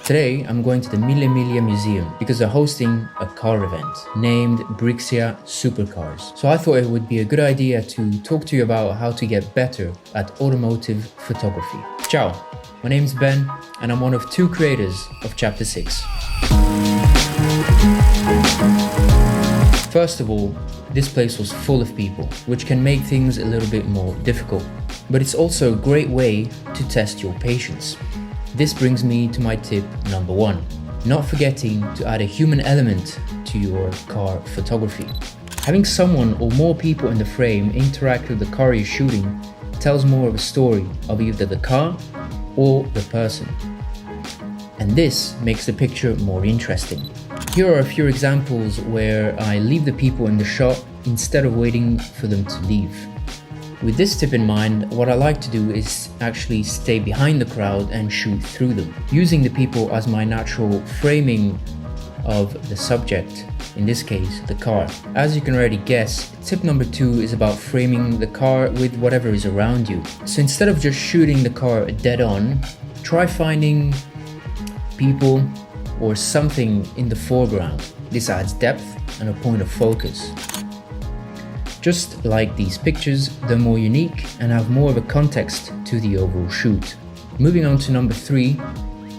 Today, I'm going to the Mille Miglia Museum because they're hosting a car event named Brescia Supercars. So I thought it would be a good idea to talk to you about how to get better at automotive photography. Ciao, my name's Ben and I'm one of 2 creators of Chapter 6. First of all, this place was full of people, which can make things a little bit more difficult. But it's also a great way to test your patience. This brings me to my tip number 1. Not forgetting to add a human element to your car photography. Having someone or more people in the frame interact with the car you're shooting tells more of a story of either the car or the person. And this makes the picture more interesting. Here are a few examples where I leave the people in the shot instead of waiting for them to leave. With this tip in mind, what I like to do is actually stay behind the crowd and shoot through them, using the people as my natural framing of the subject, in this case, the car. As you can already guess, tip number 2 is about framing the car with whatever is around you. So instead of just shooting the car dead on, try finding people or something in the foreground. This adds depth and a point of focus. Just like these pictures, they're more unique and have more of a context to the overall shoot. Moving on to number 3,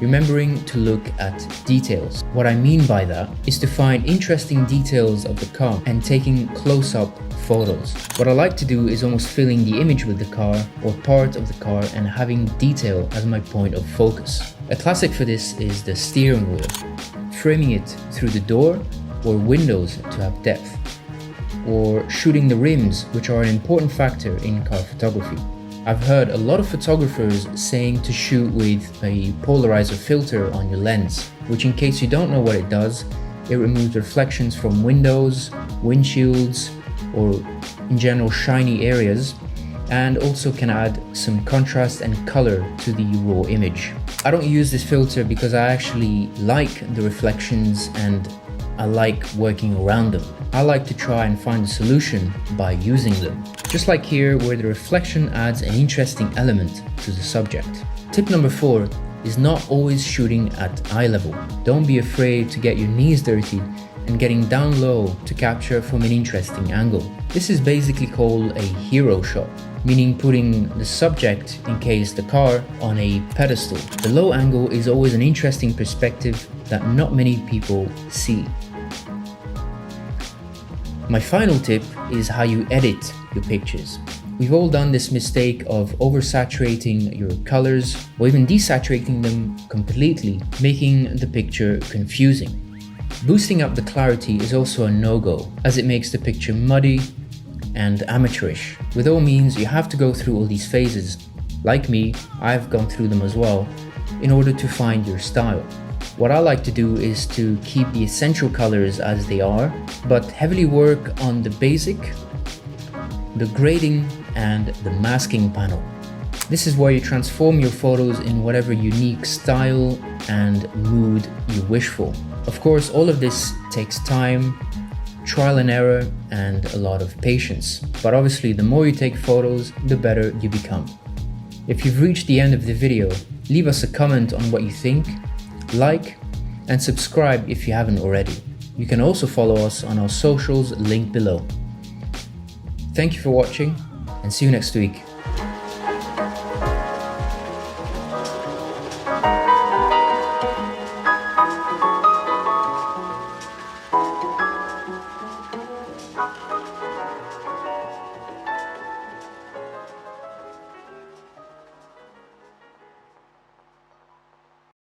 remembering to look at details. What I mean by that is to find interesting details of the car and taking close-up photos. What I like to do is almost filling the image with the car or part of the car and having detail as my point of focus. A classic for this is the steering wheel, framing it through the door or windows to have depth, or shooting the rims, which are an important factor in car photography. I've heard a lot of photographers saying to shoot with a polarizer filter on your lens, which, in case you don't know what it does, it removes reflections from windows, windshields, or in general shiny areas, and also can add some contrast and color to the raw image. I don't use this filter because I actually like the reflections and I like working around them. I like to try and find a solution by using them. Just like here, where the reflection adds an interesting element to the subject. Tip number 4 is not always shooting at eye level. Don't be afraid to get your knees dirty and getting down low to capture from an interesting angle. This is basically called a hero shot, meaning putting the subject, in case the car, on a pedestal. The low angle is always an interesting perspective that not many people see. My final tip is how you edit your pictures. We've all done this mistake of oversaturating your colors or even desaturating them completely, making the picture confusing. Boosting up the clarity is also a no-go, as it makes the picture muddy and amateurish. With all means, you have to go through all these phases. Like me, I've gone through them as well, in order to find your style. What I like to do is to keep the essential colors as they are, but heavily work on the basic, the grading, and the masking panel. This is where you transform your photos in whatever unique style and mood you wish for. Of course, all of this takes time, trial and error, and a lot of patience. But obviously, the more you take photos, the better you become. If you've reached the end of the video, leave us a comment on what you think, like, and subscribe if you haven't already. You can also follow us on our socials linked below. Thank you for watching, and see you next week.